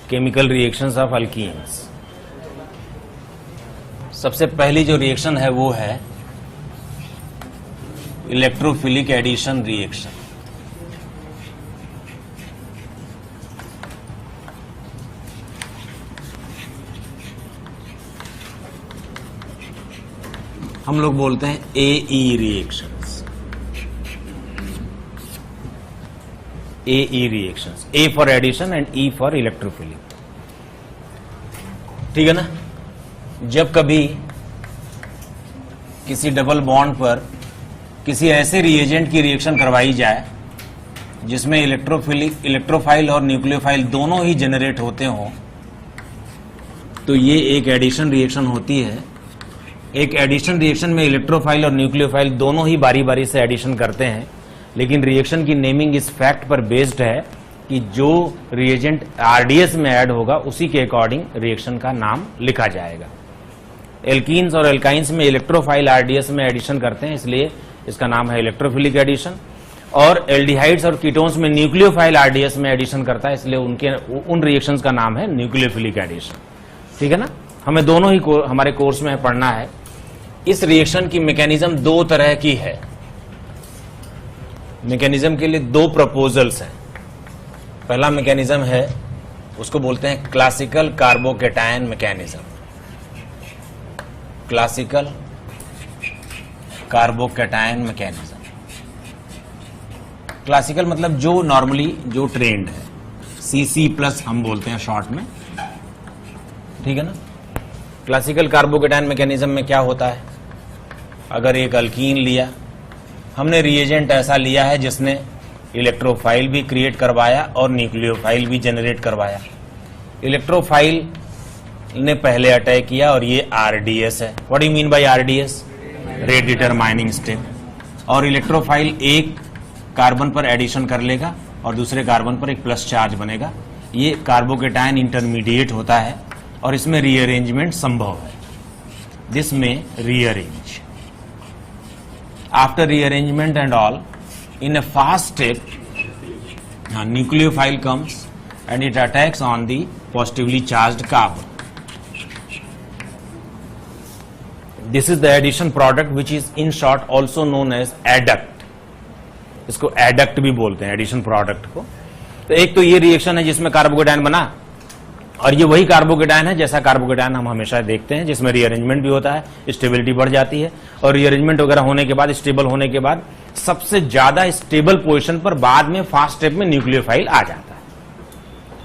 Chemical reactions of alkenes. सबसे पहली जो रिएक्शन है वो है इलेक्ट्रोफिलिक एडिशन रिएक्शन। हम लोग बोलते हैं AE reactions. AE reactions, A for addition and E for electrophilic. ठीक है ना। जब कभी किसी डबल बॉन्ड पर किसी ऐसे रिएजेंट की रिएक्शन करवाई जाए जिसमें इलेक्ट्रोफाइल और न्यूक्लियोफाइल दोनों ही जनरेट होते हों, तो ये एक एडिशन रिएक्शन होती है। एक एडिशन रिएक्शन में इलेक्ट्रोफाइल और न्यूक्लियोफाइल दोनों ही बारी बारी से एडिशन करते हैं, लेकिन रिएक्शन की नेमिंग इस फैक्ट पर बेस्ड है कि जो रिएजेंट आरडीएस में ऐड होगा उसी के अकॉर्डिंग रिएक्शन का नाम लिखा जाएगा। एल्कीन्स और एल्काइंस में इलेक्ट्रोफाइल आरडीएस में एडिशन करते हैं, इसलिए इसका नाम है इलेक्ट्रोफिलिक एडिशन। और एल्डिहाइड्स और कीटोन्स में न्यूक्लियोफाइल आरडीएस में एडिशन करता है, इसलिए उन रिएक्शंस का नाम है न्यूक्लियोफिलिक एडिशन। ठीक है ना। हमें दोनों ही हमारे कोर्स में पढ़ना है। इस रिएक्शन की मैकेनिज्म दो तरह की है। मैकेनिज्म के लिए दो प्रपोजल्स हैं। पहला मैकेनिज्म है, उसको बोलते हैं classical carbocation mechanism. Classical carbocation mechanism. Classical मतलब जो नॉर्मली जो ट्रेंड है, CC प्लस हम बोलते हैं शॉर्ट में। ठीक है ना। क्लासिकल कार्बोकेटायन मैकेनिज्म में क्या होता है, अगर एक अल्कीन लिया, हमने रिएजेंट ऐसा लिया है जिसने इलेक्ट्रोफाइल भी क्रिएट करवाया और न्यूक्लियोफाइल भी जनरेट करवाया। इलेक्ट्रोफाइल ने पहले अटैक किया और ये आरडीएस है। What do you mean by RDS? Rate determining step. और इलेक्ट्रोफाइल एक कार्बन पर एडिशन कर लेगा और दूसरे कार्बन पर एक प्लस चार्ज बनेगा। ये कार्बोकेटायन इंटरमीडिएट होता है और इसमें रीअरेंजमेंट संभव है। दिस में rearrange after rearrangement and all in a fast step, nucleophile comes and it attacks on the positively charged carbon. This is the addition product which is in short also known as adduct. इसको adduct भी बोलते हैं addition product को। तो एक तो ये reaction है जिसमें कार्बोकेटायन बना, और ये वही कार्बोकेटायन है जैसा कार्बोकेटायन हम हमेशा देखते हैं, जिसमें रीअरेंजमेंट भी होता है, स्टेबिलिटी बढ़ जाती है, और रीअरेंजमेंट वगैरह होने के बाद, स्टेबल होने के बाद सबसे ज्यादा स्टेबल पोजीशन पर बाद में फास्ट स्टेप में न्यूक्लियोफाइल आ जाता है।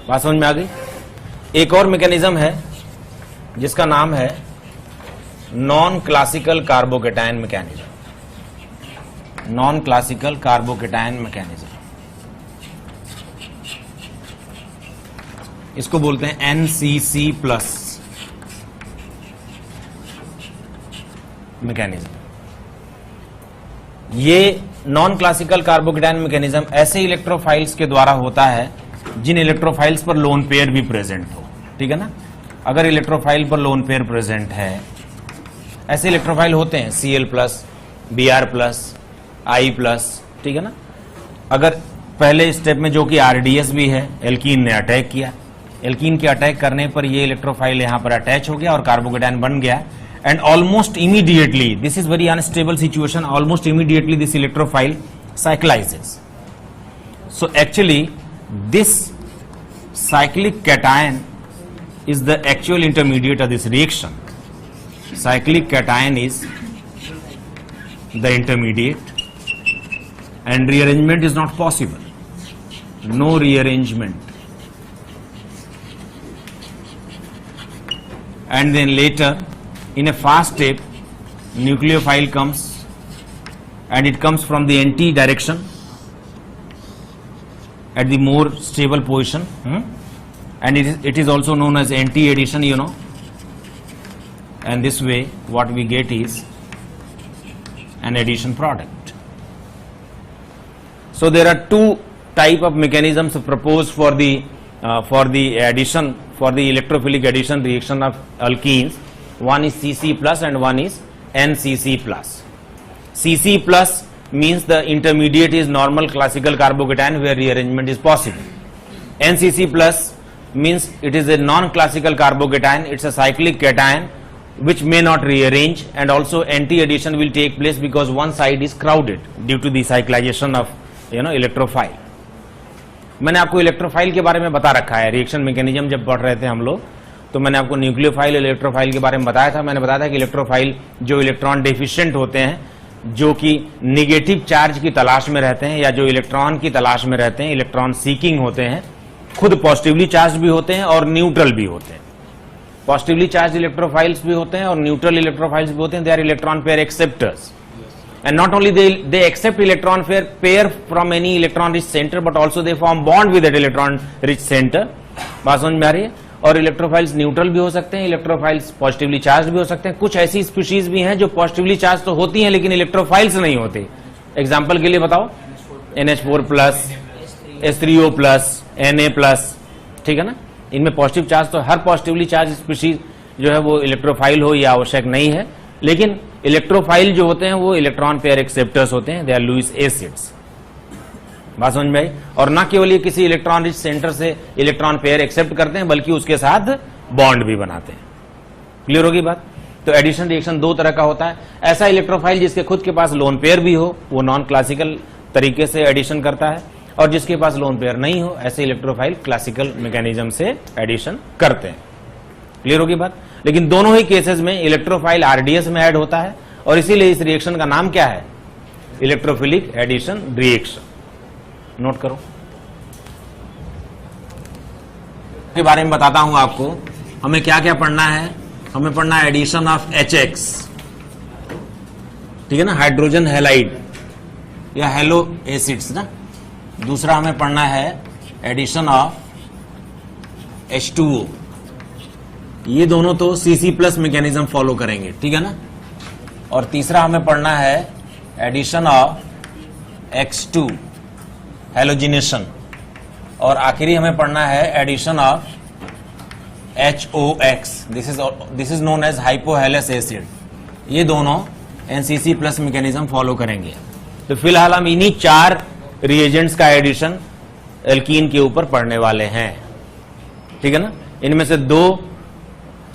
बात समझ में आ गई। एक और मैकेनिज्म है जिसका नाम है non classical carbocation mechanism. Non classical carbocation mechanism, इसको बोलते हैं NCC प्लस मैकेनिज्म। ये नॉन क्लासिकल कार्बोकेटायन मैकेनिज्म ऐसे इलेक्ट्रोफाइल्स के द्वारा होता है जिन इलेक्ट्रोफाइल्स पर लोन पेयर भी प्रेजेंट हो। ठीक है ना। अगर इलेक्ट्रोफाइल पर लोन पेयर प्रेजेंट है, ऐसे इलेक्ट्रोफाइल होते हैं Cl plus, Br plus, I plus. ठीक है ना। अगर पहले स्टेप में जो कि RDS भी है, एल्कीन ने अटैक किया, एल्कीन के अटैक करने पर ये इलेक्ट्रोफाइल यहां पर अटैच हो गया और कार्बोकेटायन बन गया, and almost immediately, this is very unstable situation, almost immediately this electrophile cyclizes. So actually this cyclic cation is the actual intermediate of this reaction. Cyclic cation is the intermediate and rearrangement is not possible. No rearrangement. And then later in a fast step, nucleophile comes and it comes from the anti direction at the more stable position, and it is also known as anti addition, you know. And this way what we get is an addition product. So there are two type of mechanisms proposed for the addition, for the electrophilic addition reaction of alkenes. One is CC plus and one is NCC plus. CC plus means the intermediate is normal classical carbocation where rearrangement is possible. NCC plus means it is a non-classical carbocation. It's a cyclic cation which may not rearrange, and also anti-addition will take place because one side is crowded due to the cyclization of electrophile. मैंने आपको electrophile के बारे में बता रखा है, reaction mechanism जब पढ़ रहे थे हम लोग, तो मैंने आपको न्यूक्लियोफाइल इलेक्ट्रोफाइल के बारे में बताया था. मैंने बताया था कि इलेक्ट्रोफाइल जो इलेक्ट्रॉन डेफिशिएंट होते हैं, जो कि निगेटिव चार्ज की तलाश में रहते हैं या जो इलेक्ट्रॉन की तलाश में रहते हैं, इलेक्ट्रॉन सीकिंग होते हैं, खुद पॉजिटिवली चार्ज भी होते हैं और न्यूट्रल भी होते हैं. पॉजिटिवली चार्ज इलेक्ट्रोफाइल्स भी होते हैं और न्यूट्रल इलेक्ट्रोफाइल्स भी होते हैं. They are electron pair acceptors, and not only they accept electron pair from any electron rich center, but also they form bond with that electron rich center. बात समझ में आ रही है. और इलेक्ट्रोफाइल्स न्यूट्रल भी हो सकते हैं, इलेक्ट्रोफाइल्स पॉजिटिवली चार्ज भी हो सकते हैं. कुछ ऐसी स्पीशीज भी हैं जो पॉजिटिवली चार्ज तो होती हैं लेकिन इलेक्ट्रोफाइल्स नहीं होते. एग्जाम्पल के लिए बताओ, NH4+, H3O+, Na+, ठीक है ना. इनमें पॉजिटिव चार्ज, तो हर पॉजिटिवली चार्ज स्पीशीज जो है वो इलेक्ट्रोफाइल हो ये आवश्यक नहीं है, लेकिन इलेक्ट्रोफाइल जो होते हैं वो इलेक्ट्रॉन पेयर एक्सेप्टर्स होते हैं. They are Lewis acids. बात समझ में आई. और ना केवल ये किसी इलेक्ट्रॉन रिच सेंटर से इलेक्ट्रॉन पेयर एक्सेप्ट करते हैं बल्कि उसके साथ बॉन्ड भी बनाते हैं. क्लियर होगी बात. तो एडिशन रिएक्शन दो तरह का होता है. ऐसा इलेक्ट्रोफाइल जिसके खुद के पास लोन पेयर भी हो, वो नॉन क्लासिकल तरीके से एडिशन करता है, और जिसके पास लोन पेयर नहीं हो, ऐसे इलेक्ट्रोफाइल क्लासिकल मैकेनिज्म से एडिशन करते हैं. क्लियर होगी बात. लेकिन दोनों ही केसेस में इलेक्ट्रोफाइल आरडीएस में ऐड होता है, और इसीलिए इस रिएक्शन का नाम क्या है, इलेक्ट्रोफिलिक एडिशन रिएक्शन. नोट करो. के बारे में बताता हूं आपको. हमें क्या क्या पढ़ना है. हमें पढ़ना है एडिशन ऑफ HX, ठीक है ना, हाइड्रोजन हैलाइड या हेलो एसिड्स ना. दूसरा हमें पढ़ना है एडिशन ऑफ H2O. ये दोनों तो CC+ मैकेनिज्म फॉलो करेंगे, ठीक है ना. और तीसरा हमें पढ़ना है एडिशन ऑफ X2 हैलोजिनेशन. और आखिरी हमें पढ़ना है addition of HOX. This is known as hypohalous acid. ये दोनों NCC+ मैकेनिज्म फॉलो करेंगे. तो फिलहाल हम इन्हीं 4 रिएजेंट्स का एडिशन एल्कीन के ऊपर पढ़ने वाले हैं, ठीक है ना. इनमें से 2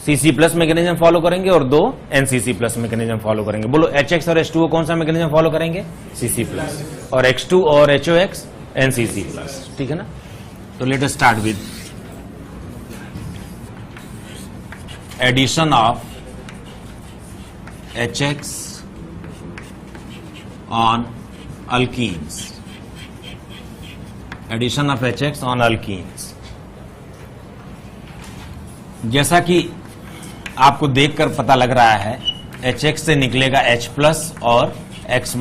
CC+ मैकेनिज्म फॉलो करेंगे और 2 NCC+ मैकेनिज्म फॉलो करेंगे. बोलो, HX और H2O कौन सा मैकेनिज्म फॉलो करेंगे, CC+, और X2 और HOX NCC+, ठीक है ना. तो let us start with addition of HX on alkenes. Addition of HX on alkenes. जैसा कि आपको देखकर पता लग रहा है, HX से निकलेगा H+ और X-.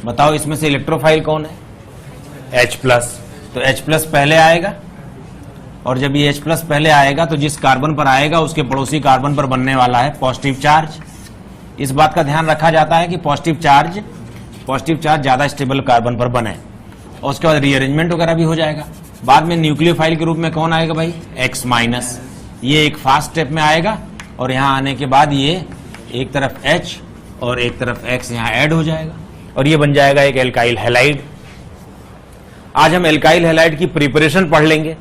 बताओ इसमें से इलेक्ट्रोफाइल कौन है, H+. तो H+ पहले आएगा, और जब ये H+ पहले आएगा तो जिस कार्बन पर आएगा उसके पड़ोसी कार्बन पर बनने वाला है पॉजिटिव चार्ज. इस बात का ध्यान रखा जाता है कि पॉजिटिव चार्ज ज्यादा स्टेबल कार्बन पर बने, और उसके बाद रीअरेंजमेंट वगैरह भी हो जाएगा. बाद में न्यूक्लियोफाइल के रूप में कौन आएगा भाई, X-. ये एक फास्ट स्टेप में आएगा, और यहां आने के बाद ये एक तरफ H और एक तरफ X यहां ऐड हो जाएगा, और ये बन जाएगा एक एल्काइल हैलाइड. आज हम एल्काइल हैलाइड की प्रिपरेशन पढ़ लेंगे.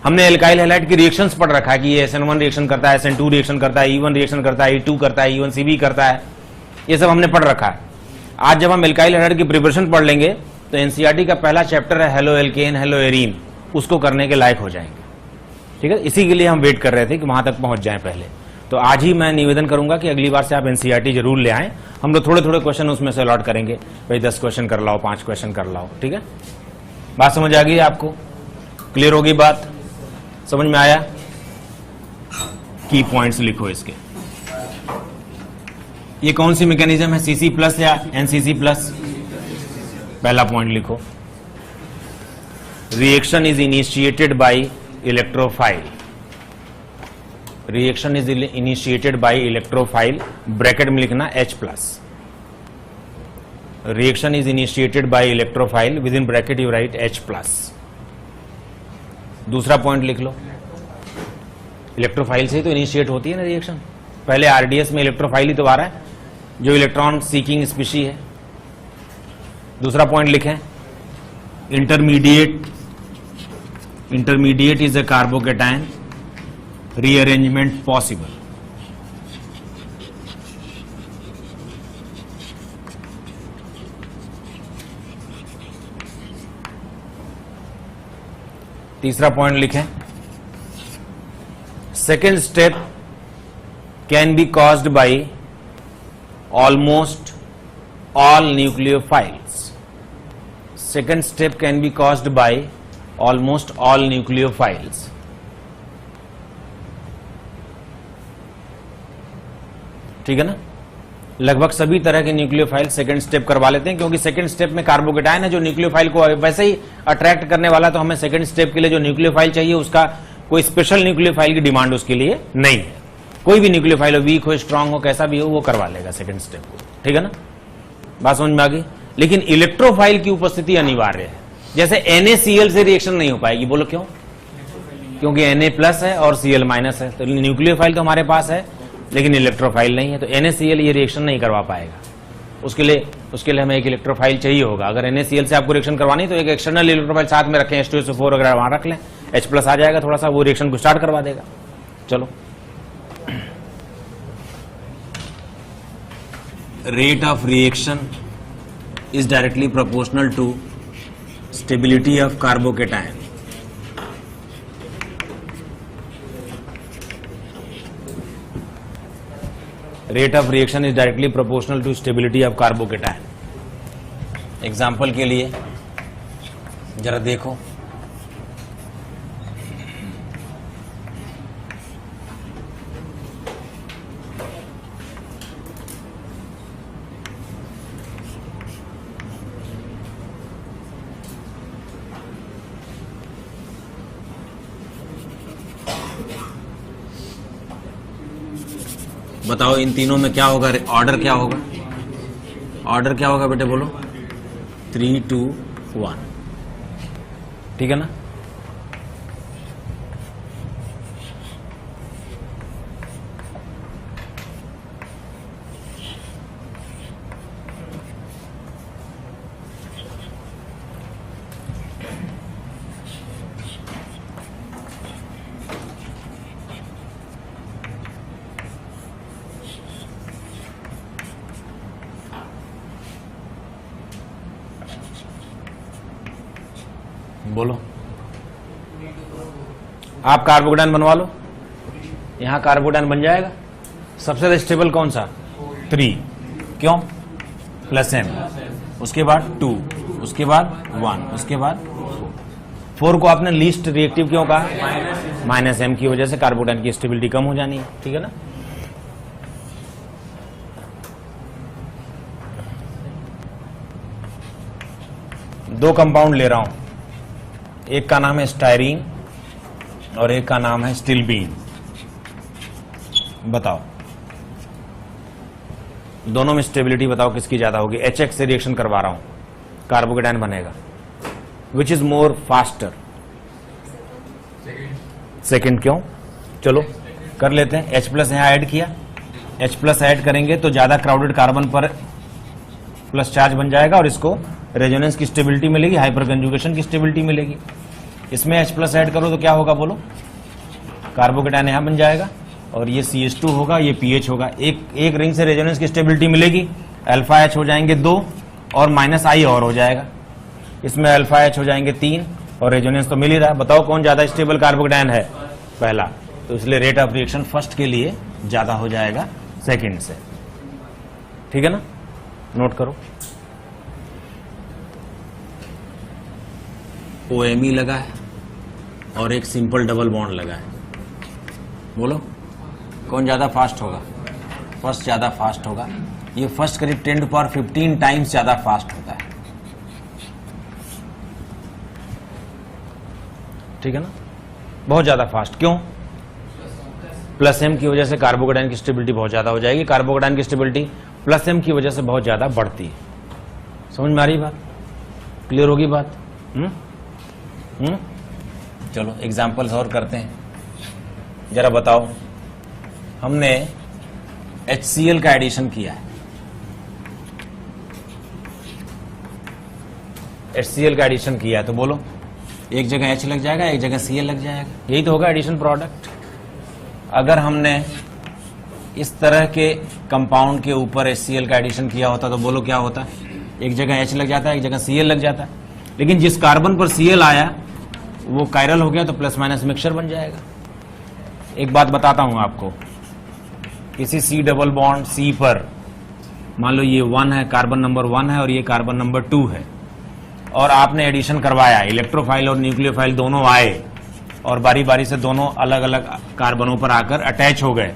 हमने एल्काइल हैलाइड की रिएक्शंस पढ़ रखा है कि ये SN1 रिएक्शन करता है, SN2 रिएक्शन करता है, E1 रिएक्शन करता है, E2 करता है, E1CB करता है. ये सब हमने पढ़ रखा है. आज जब हम एल्काइल हैलाइड की प्रिपरेशन पढ़ लेंगे तो NCERT का पहला चैप्टर है हेलो एल्केन, हेलो एरीन, उसको करने के लायक हो जाएंगे, ठीक है. इसी के लिए हम वेट कर रहे थे कि वहां तक पहुंच जाएं पहले. तो आज ही मैं निवेदन करूंगा कि अगली बार से आप NCERT जरूर ले आएं. हम लोग थोड़े थोड़े क्वेश्चन उसमें से अलॉट करेंगे. भाई 10 क्वेश्चन कर लाओ, 5 क्वेश्चन कर लाओ, ठीक है. बात समझ आ गई आपको, क्लियर होगी बात, समझ में आया. की पॉइंट्स लिखो इसके. ये कौन सी मैकेनिज्म है, CC+ या NCC+? पहला पॉइंट लिखो, reaction is initiated by electrophile. Reaction is initiated by electrophile, bracket में लिखना H+. Reaction is initiated by electrophile, with in bracket you right H+. दूसरा पॉइंट लिख लो, इलेक्ट्रोफाइल से ही तो इनिशिएट होती है ना रिएक्शन. पहले आरडीएस में इलेक्ट्रोफाइल ही तो आ रहा है जो इलेक्ट्रॉन सीकिंग स्पीशी है. दूसरा पॉइंट लिखें, intermediate intermediate is a carbocation rearrangement possible. तीसरा पॉइंट लिखें, second step can be caused by almost all nucleophiles. Second step can be caused by almost all nucleophiles. ठीक है ना, लगभग सभी तरह के न्यूक्लियोफाइल सेकंड स्टेप करवा लेते हैं, क्योंकि सेकंड स्टेप में कार्बोकेटायन है जो न्यूक्लियोफाइल को वैसे ही अट्रैक्ट करने वाला, तो हमें सेकंड स्टेप के लिए जो न्यूक्लियोफाइल चाहिए उसका कोई स्पेशल न्यूक्लियोफाइल की डिमांड उसके लिए नहीं है. कोई भी न्यूक्लियोफाइल हो, वीक हो, स्ट्रांग हो, कैसा भी हो, वो करवा लेगा सेकंड स्टेप को. ठीक है ना, बात समझ में आ गई. लेकिन इलेक्ट्रोफाइल की उपस्थिति अनिवार्य है. जैसे NaCl से रिएक्शन नहीं हो पाएगी, बोलो क्यों? क्योंकि Na प्लस है और Cl माइनस है, तो न्यूक्लियोफाइल तो हमारे पास है लेकिन इलेक्ट्रोफाइल नहीं है, तो NaCl ये रिएक्शन नहीं करवा पाएगा. उसके लिए हमें एक इलेक्ट्रोफाइल चाहिए होगा. अगर NaCl से आपको रिएक्शन करवानी तो एक एक्सटर्नल इलेक्ट्रोफाइल साथ में रखें, H2SO4 वगैरह वहां रख लें, H+ आ जाएगा, थोड़ा सा वो रिएक्शन को स्टार्ट करवा देगा. चलो, rate of reaction is directly proportional to stability of carbocation. Rate of reaction is directly proportional to stability of carbocation. Example के लिए जरा देखो, बताओ इन तीनों में क्या होगा, ऑर्डर क्या होगा? ऑर्डर क्या होगा बेटे, बोलो. 3, 2, 1. ठीक है ना. बोलो, आप कार्बोकेटायन बनवा लो. यहां कार्बोकेटायन बन जाएगा. सबसे ज्यादा स्टेबल कौन सा? 3. क्यों? +M. उसके बाद 2, उसके बाद 1, उसके बाद 4 को आपने लीस्ट रिएक्टिव क्यों कहा? -M की वजह से कार्बोकेटायन की स्टेबिलिटी कम हो जानी है. ठीक है ना. दो कंपाउंड ले रहा हूं, एक का नाम है स्टायरीन और एक का नाम है स्टिलबीन. बताओ दोनों में स्टेबिलिटी बताओ किसकी ज्यादा होगी? HX से रिएक्शन करवा रहा हूं, कार्बोकेटायन बनेगा. विच इज मोर फास्टर? सेकंड. क्यों? चलो कर लेते हैं. H+ यहां ऐड किया, H+ ऐड करेंगे तो ज्यादा क्राउडेड कार्बन पर प्लस चार्ज बन जाएगा और इसको रेजोनेंस की स्टेबिलिटी मिलेगी, हाइपर कंजुगेशन की स्टेबिलिटी मिलेगी. इसमें H+ ऐड करो तो क्या होगा बोलो? कार्बोकेटायन यहां बन जाएगा और ये CH2 होगा, ये PH होगा. एक रिंग से रेजोनेंस की स्टेबिलिटी मिलेगी. αH हो जाएंगे 2 और -I और हो जाएगा. इसमें αH हो जाएंगे 3 और रेजोनेंस तो मिल ही रहा है. बताओ कौन ज्यादा स्टेबल कार्बोकेटायन है? पहला. तो इसलिए रेट ऑफ रिएक्शन फर्स्ट के लिए ज्यादा हो जाएगा सेकंड से. ठीक है ना, नोट करो. OMe लगा है और एक सिंपल डबल बॉन्ड लगा है. बोलो कौन ज्यादा फास्ट होगा? फर्स्ट ज्यादा फास्ट होगा. ये फर्स्ट करीब 10⁻15 टाइम्स ज्यादा फास्ट होता है. ठीक है ना, बहुत ज्यादा फास्ट. क्यों? +M की वजह से कार्बोकेटायन की स्टेबिलिटी बहुत ज्यादा हो जाएगी. कार्बोकेटायन की स्टेबिलिटी +M की वजह से बहुत ज्यादा बढ़ती है. समझ में आ रही बात? क्लियर होगी बात? चलो एग्जाम्पल्स और करते हैं. जरा बताओ, हमने HCl का एडिशन किया है. HCl का एडिशन किया है तो बोलो एक जगह H लग जाएगा, एक जगह Cl लग जाएगा, यही तो होगा एडिशन प्रोडक्ट। अगर हमने इस तरह के कंपाउंड के ऊपर HCl का एडिशन किया होता तो बोलो क्या होता, एक जगह H लग जाता है, एक जगह Cl लग जाता है। लेकिन जिस कार्बन पर Cl आया वो कायरल हो गया तो प्लस माइनस मिक्सचर बन जाएगा। एक बात बताता हूं आपको, किसी C डबल बॉन्ड C पर मान लो ये 1 है, कार्बन नंबर 1 है और ये कार्बन नंबर 2 है, और आपने एडिशन करवाया, इलेक्ट्रोफाइल और न्यूक्लियोफाइल दोनों आए और बारी बारी से दोनों अलग अलग कार्बनों पर आकर अटैच हो गए,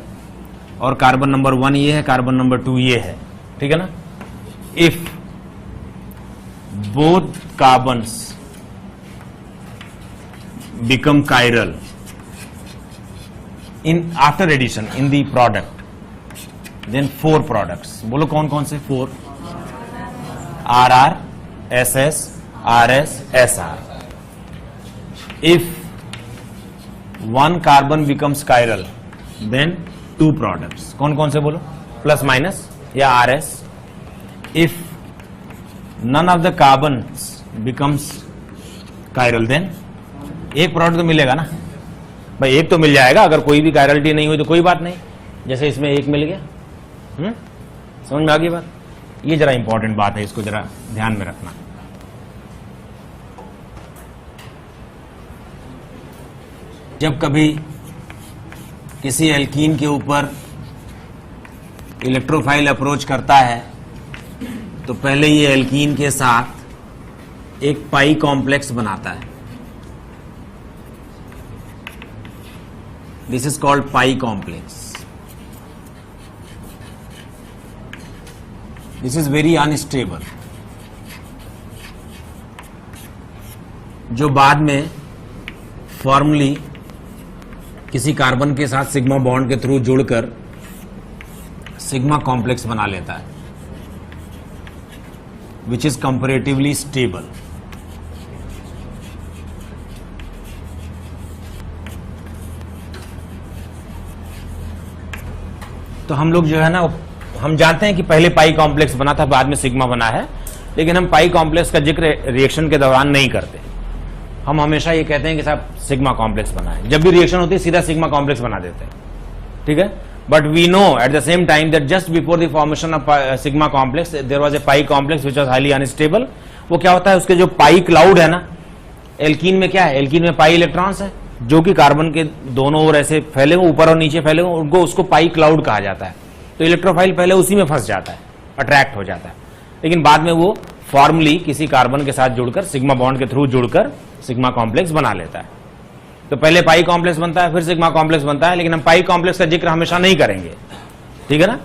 और कार्बन नंबर 1 ये है, कार्बन नंबर 2 ये है, ठीक है ना। If both carbons become chiral in after addition in the product, then 4 products, बोलो कौन कौन से 4, RR, SS, RS, SR. If one carbon becomes chiral, then 2 products, कौन कौन से बोलो, प्लस माइनस या RS. If none of the carbons becomes chiral, then एक प्रोडक्ट तो मिलेगा ना भाई, एक तो मिल जाएगा। अगर कोई भी कायरलिटी नहीं हुई तो कोई बात नहीं, जैसे इसमें एक मिल गया। समझ में आ गई बात? ये जरा इंपॉर्टेंट बात है, इसको जरा ध्यान में रखना। जब कभी किसी एल्कीन के ऊपर इलेक्ट्रोफाइल अप्रोच करता है तो पहले ये एल्कीन के साथ एक पाई कॉम्प्लेक्स बनाता है। This is called pi complex. This is very unstable. जो बाद में फॉर्मली किसी कार्बन के साथ सिग्मा बॉन्ड के थ्रू जुड़कर सिग्मा कॉम्प्लेक्स बना लेता है, which is comparatively stable. तो हम लोग जो है ना, हम जानते हैं कि पहले पाई कॉम्प्लेक्स बना था, बाद में सिग्मा बना है, लेकिन हम पाई कॉम्प्लेक्स का जिक्र रिएक्शन के दौरान नहीं करते। हम हमेशा ये कहते हैं कि साहब सिग्मा कॉम्प्लेक्स बना है, जब भी रिएक्शन होती है सीधा सिग्मा कॉम्प्लेक्स बना देते हैं, ठीक है। But we know at the same time that just before the formation of sigma complex there was a pi complex which was highly unstable. वो क्या होता है, उसके जो पाई क्लाउड है ना, एल्कीन में क्या है, एल्कीन में पाई इलेक्ट्रॉन्स है जो कि कार्बन के दोनों ओर ऐसे फैले हुए, ऊपर और नीचे फैले हुए, उनको उसको पाई क्लाउड कहा जाता है। तो इलेक्ट्रोफाइल पहले उसी में फंस जाता है, अट्रैक्ट हो जाता है, लेकिन बाद में वो फॉर्मली किसी कार्बन के साथ जुड़कर सिग्मा बॉन्ड के थ्रू जुड़कर सिग्मा कॉम्प्लेक्स बना लेता है। तो पहले पाई कॉम्प्लेक्स बनता है, फिर सिग्मा कॉम्प्लेक्स बनता है, लेकिन हम पाई कॉम्प्लेक्स का जिक्र हमेशा नहीं करेंगे, ठीक है ना।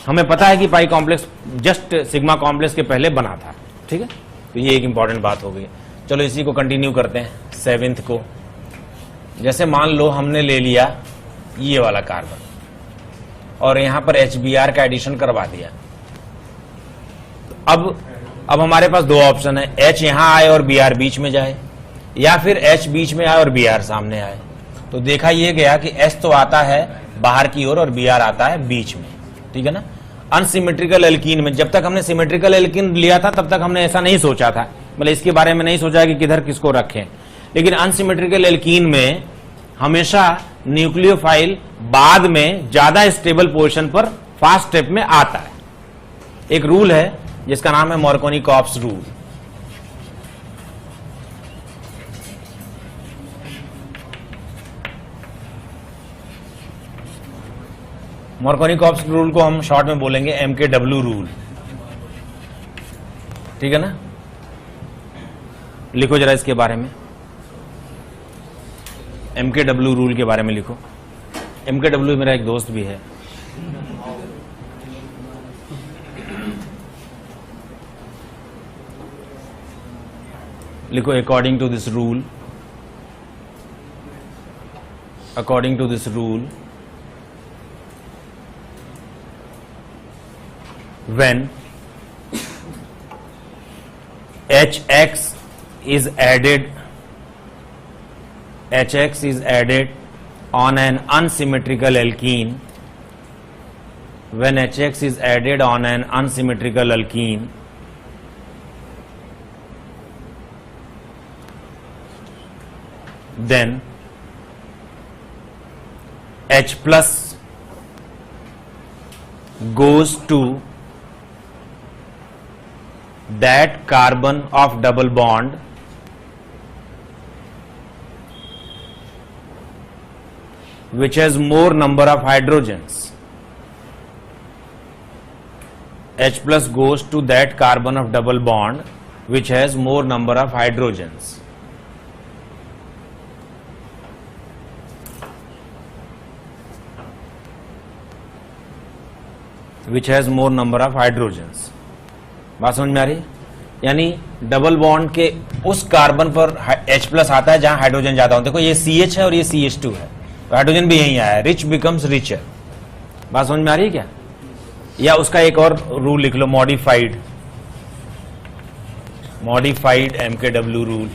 हमें पता है कि पाई कॉम्प्लेक्स जस्ट सिग्मा कॉम्प्लेक्स के पहले बना था, ठीक है। तो ये एक इंपॉर्टेंट बात हो गई। चलो इसी को कंटिन्यू करते हैं, 7th को। जैसे मान लो हमने ले लिया ये वाला कार्बन और यहां पर HBr का एडिशन करवा दिया। अब हमारे पास 2 ऑप्शन है, H यहां आए और Br बीच में जाए, या फिर H बीच में आए और Br सामने आए। तो देखा यह गया कि H तो आता है बाहर की ओर और Br आता है बीच में, ठीक है ना। अनसिमेट्रिकल एल्कीन में, जब तक हमने सिमेट्रिकल एल्कीन लिया था तब तक हमने ऐसा नहीं सोचा था, मतलब इसके बारे में नहीं सोचा कि किधर किसको रखें। लेकिन अनसिमेट्रिकल एल्कीन में हमेशा न्यूक्लियोफाइल बाद में ज्यादा स्टेबल पोजीशन पर फास्ट स्टेप में आता है। एक रूल है जिसका नाम है मार्कोनी-कॉप्स रूल। मार्कोनी-कॉप्स रूल को हम शॉर्ट में बोलेंगे MKW रूल, ठीक है ना। लिखो जरा इसके बारे में, MKW रूल के बारे में लिखो। MKW मेरा एक दोस्त भी है, लिखो according to this rule, according to this rule when HX is added on an unsymmetrical alkene, when HX is added on an unsymmetrical alkene, then H plus goes to that carbon of double bond which has more number of hydrogens. H plus goes to that carbon of double bond which has more number of hydrogens. Which has more number of hydrogens. बात समझ में आ रही है? यानी double bond के उस carbon पर H प्लस आता है जहां हाइड्रोजन ज्यादा होते हैं। देखो ये CH है और ये CH2 है, तो हाइड्रोजन भी यहीं आया, रिच बिकम्स रिचर। बात समझ में आ रही है क्या? या उसका एक और रूल लिख लो, मॉडिफाइड MKW रूल।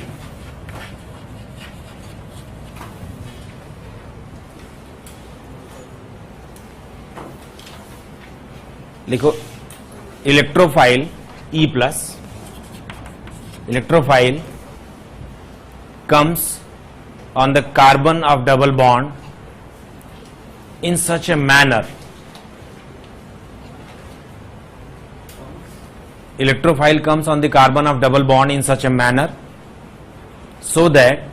लिखो electrophile E plus electrophile comes on the carbon of double bond in such a manner, electrophile comes on the carbon of double bond in such a manner so that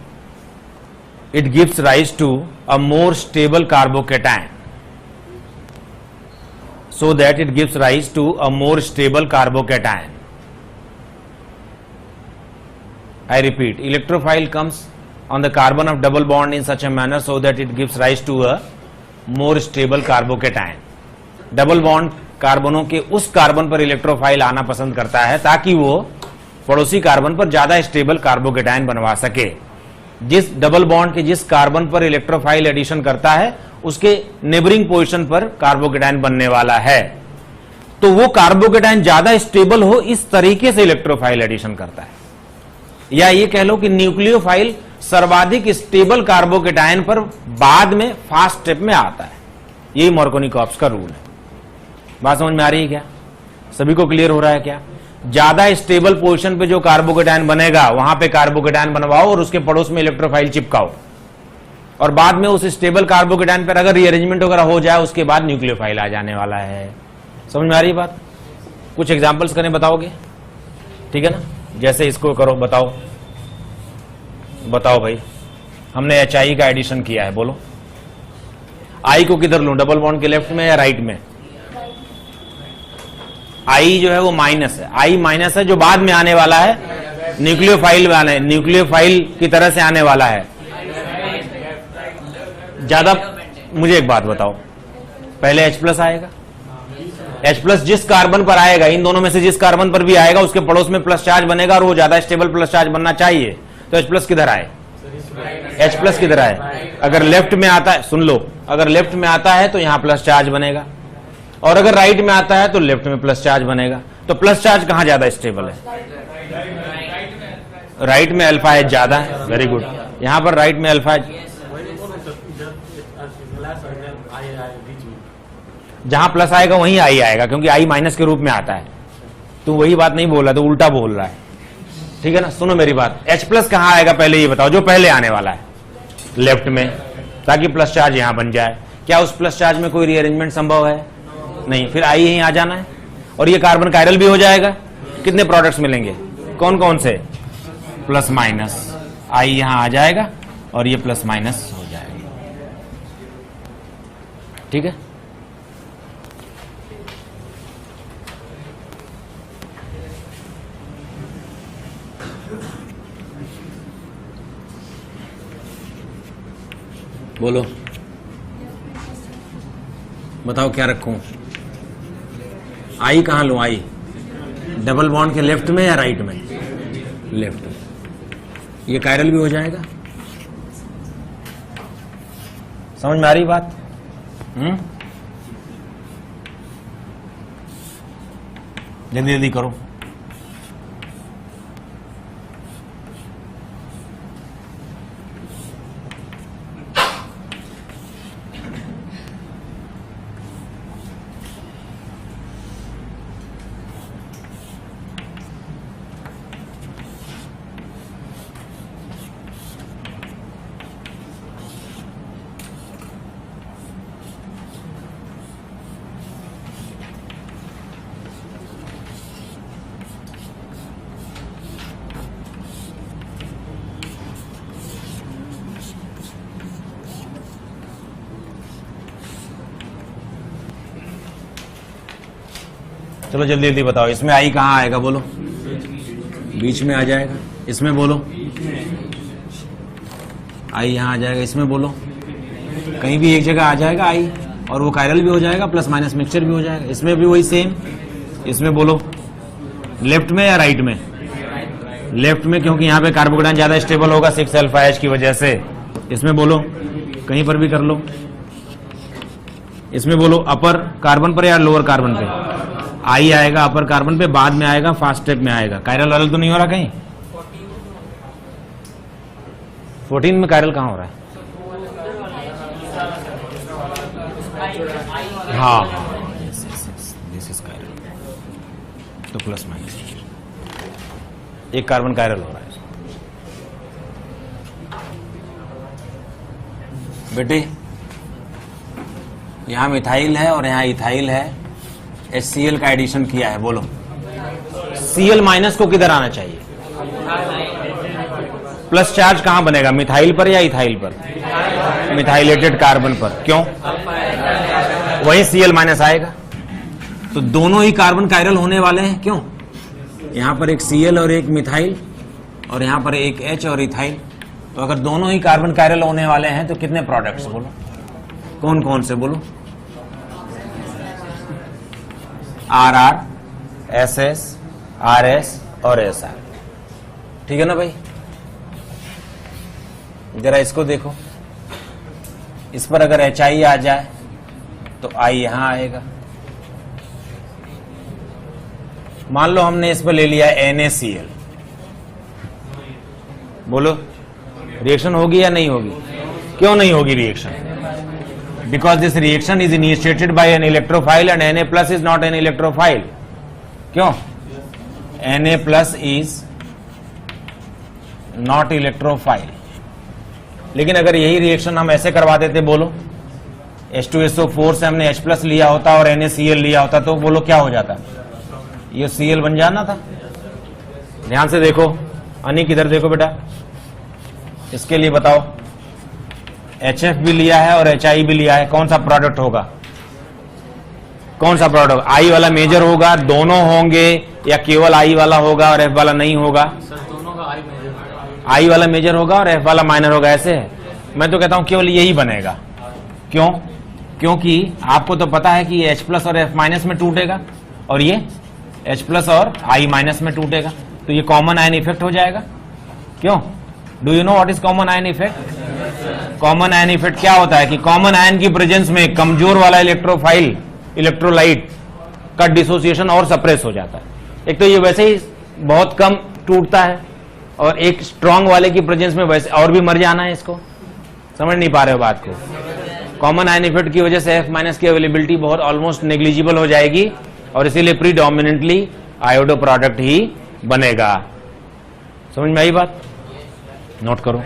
it gives rise to a more stable carbocation, so that it gives rise to a more stable carbocation. I repeat, electrophile comes on the carbon of double bond in such a manner so that it gives rise to a more stable carbocation. Double bond कार्बनों के उस carbon पर electrophile आना पसंद करता है ताकि वो पड़ोसी कार्बन पर ज्यादा स्टेबल कार्बोकेटायन बनवा सके। जिस डबल बॉन्ड के जिस कार्बन पर इलेक्ट्रोफाइल एडिशन करता है उसके नेबरिंग पोजीशन पर कार्बोकेटायन बनने वाला है, तो वो कार्बोकेटायन ज्यादा स्टेबल हो इस तरीके से इलेक्ट्रोफाइल एडिशन करता है। या ये कह लो कि न्यूक्लियोफाइल सर्वाधिक स्टेबल कार्बोकेटायन पर बाद में फास्ट स्टेप में आता है। यही मार्कोनी-कॉप्स का रूल है। बात समझ में आ रही है क्या? सभी को क्लियर हो रहा है क्या? ज्यादा स्टेबल पोजीशन पे जो कार्बोकेटायन बनेगा वहां पे कार्बोकेटायन बनवाओ और उसके पड़ोस में इलेक्ट्रोफाइल चिपकाओ, और बाद में उस स्टेबल कार्बोकेटायन पर अगर रीअरेंजमेंट वगैरह हो जाए उसके बाद न्यूक्लियोफाइल आ जाने वाला है। समझ में आ रही बात? कुछ एग्जांपल्स करें, बताओगे? ठीक है ना? जैसे इसको करो, बताओ भाई। हमने HI का एडिशन किया है, बोलो। I को किधर लूं, डबल बॉन्ड के लेफ्ट में या राइट में? I जो है वो माइनस है, I माइनस है जो बाद में आने वाला है, न्यूक्लियोफाइल की तरह से आने वाला है। ज्यादा मुझे एक बात बताओ, पहले H प्लस आएगा, H प्लस जिस कार्बन पर आएगा, इन दोनों में से जिस कार्बन पर भी आएगा उसके पड़ोस में प्लस चार्ज बनेगा और वो ज्यादा स्टेबल प्लस चार्ज बनना चाहिए, तो H प्लस किधर आए? H प्लस किधर आए? अगर लेफ्ट में आता है, सुन लो, अगर लेफ्ट में आता है तो यहां प्लस चार्ज बनेगा, और अगर राइट में आता है तो लेफ्ट में प्लस चार्ज बनेगा। तो प्लस चार्ज कहां ज्यादा स्टेबल है? राइट में अल्फा एच ज्यादा है। वेरी गुड, यहां पर राइट में अल्फा एच, जहां प्लस आएगा वहीं आई आएगा, क्योंकि आई माइनस के रूप में आता है। तू वही बात नहीं बोल रहा, तो उल्टा बोल रहा है। ठीक है ना? सुनो मेरी बात, H प्लस कहां आएगा पहले ये बताओ, जो पहले आने वाला है लेफ्ट में, ताकि प्लस चार्ज यहां बन जाए। क्या उस प्लस चार्ज में कोई रीअरेंजमेंट संभव है? नहीं। फिर आई यहीं आ जाना है और ये कार्बन कायरल भी हो जाएगा। कितने प्रोडक्ट्स मिलेंगे? कौन कौन से? Plus minus. आई यहां आ जाएगा और ये प्लस माइनस हो जाएगा। ठीक है? बोलो, बताओ क्या रखूं? आई कहां लूं? आई डबल बॉन्ड के लेफ्ट में या राइट में? लेफ्ट में। ये कायरल भी हो जाएगा। समझ में आ रही बात? जल्दी जल्दी करो। चलो जल्दी जल्दी बताओ, इसमें आई कहाँ आएगा बोलो? बीच में आ जाएगा। इसमें बोलो, आई यहाँ आ जाएगा। इसमें बोलो, कहीं भी एक जगह आ जाएगा आई, और वो कायरल भी हो जाएगा, प्लस माइनस मिक्सचर भी हो जाएगा। इसमें भी वही सेम। इसमें बोलो, लेफ्ट में या राइट में? लेफ्ट में, क्योंकि यहाँ पे कार्बोकेटाइन ज्यादा स्टेबल होगा 6 अल्फा H की वजह से। इसमें बोलो, कहीं पर भी कर लो। इसमें बोलो, अपर कार्बन पर या लोअर कार्बन पे? आई आएगा अपर कार्बन पे, बाद में आएगा फास्ट स्टेप में आएगा। कायरल वायरल तो नहीं हो रहा कहीं? 14 में कायरल कहाँ हो रहा है? हाँ, दिस इज कायरल, तो प्लस माइनस एक कार्बन कायरल हो रहा है बेटे। यहां मिथाइल है और यहां इथाइल है, HCl का एडिशन किया है। बोलो, Cl माइनस को किधर आना चाहिए? प्लस चार्ज कहां बनेगा, मिथाइल पर या इथाइल पर? मिथाइलेटेड कार्बन पर। क्यों? वही Cl माइनस आएगा। तो दोनों ही कार्बन कायरल होने वाले हैं। क्यों? यहां पर एक Cl और एक मिथाइल, और यहां पर एक H और इथाइल। तो अगर दोनों ही कार्बन कायरल होने वाले हैं तो कितने प्रोडक्ट्स बोलो? कौन कौन से बोलो? RR, SS, RS और SR। ठीक है ना भाई? जरा इसको देखो, इस पर अगर HI आ जाए तो I यहां आएगा। मान लो हमने इस पर ले लिया NaCl, बोलो रिएक्शन होगी या नहीं होगी? क्यों नहीं होगी reaction? Because this reaction is initiated by an electrophile and Na plus is not an electrophile. क्यों? Na plus is not electrophile. लेकिन अगर यही रिएक्शन हम ऐसे करवा देते, बोलो H2SO4 से हमने H प्लस लिया होता और NaCl लिया होता, तो बोलो क्या हो जाता? ये Cl बन जाना था। ध्यान से देखो, अनिक इधर देखो बेटा, इसके लिए बताओ, HF भी लिया है और HI भी लिया है, कौन सा प्रोडक्ट होगा? कौन सा प्रोडक्ट? I वाला मेजर होगा, दोनों होंगे, या केवल I वाला होगा और F वाला नहीं होगा? सर दोनों का I मेजर, I वाला मेजर होगा और F वाला माइनर होगा। ऐसे है? मैं तो कहता हूं केवल यही बनेगा। क्यों? क्योंकि आपको तो पता है कि ये H प्लस और F माइनस में टूटेगा, और ये H प्लस और I माइनस में टूटेगा, तो ये कॉमन आयन इफेक्ट हो जाएगा। क्यों? Do you know what is common ion effect? Common ion effect क्या होता है कि कॉमन आयन की प्रेजेंस में कमजोर वाला इलेक्ट्रोफाइल, इलेक्ट्रोलाइट का डिसोसिएशन और सप्रेस हो जाता है। एक तो ये वैसे ही बहुत कम टूटता है, और एक स्ट्रांग वाले की प्रेजेंस में वैसे और भी मर जाना है। इसको समझ नहीं पा रहे हो बात को? कॉमन आयन इफेक्ट की वजह से F माइनस की अवेलेबिलिटी बहुत ऑलमोस्ट नेग्लिजिबल हो जाएगी, और इसीलिए प्रीडोमिनेंटली आयोडो प्रोडक्ट ही बनेगा। समझ में आई बात? नोट करो।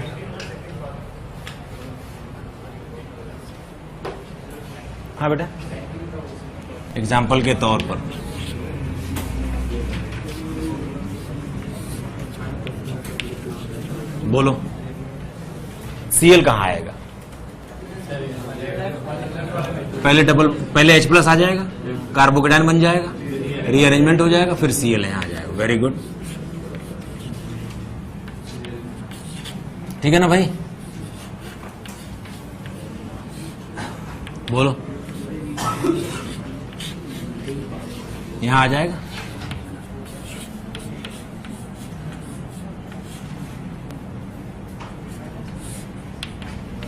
हाँ बेटा, एग्जाम्पल के तौर पर बोलो, Cl कहां आएगा? पहले H प्लस आ जाएगा, कार्बोकेटाइन बन जाएगा, रीअरेंजमेंट हो जाएगा, फिर Cl यहां आ जाएगा। वेरी गुड, ठीक है ना भाई? बोलो, यहां आ जाएगा।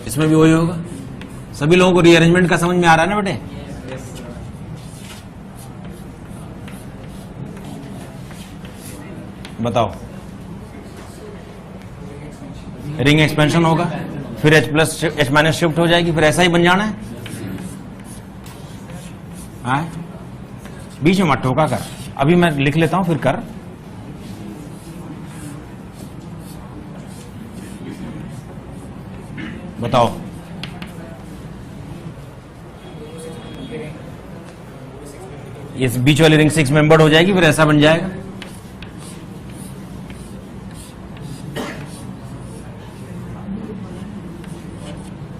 इसमें भी वही होगा। सभी लोगों को रीअरेंजमेंट का समझ में आ रहा है ना बेटे? बताओ, रिंग एक्सपेंशन होगा, फिर H plus H minus shift हो जाएगी, फिर ऐसा ही बन जाना है। हाँ? बीच में मत ठोका कर, अभी मैं लिख लेता हूं फिर कर। बताओ, ये बीच वाली रिंग 6 मेंबर्ड हो जाएगी, फिर ऐसा बन जाएगा।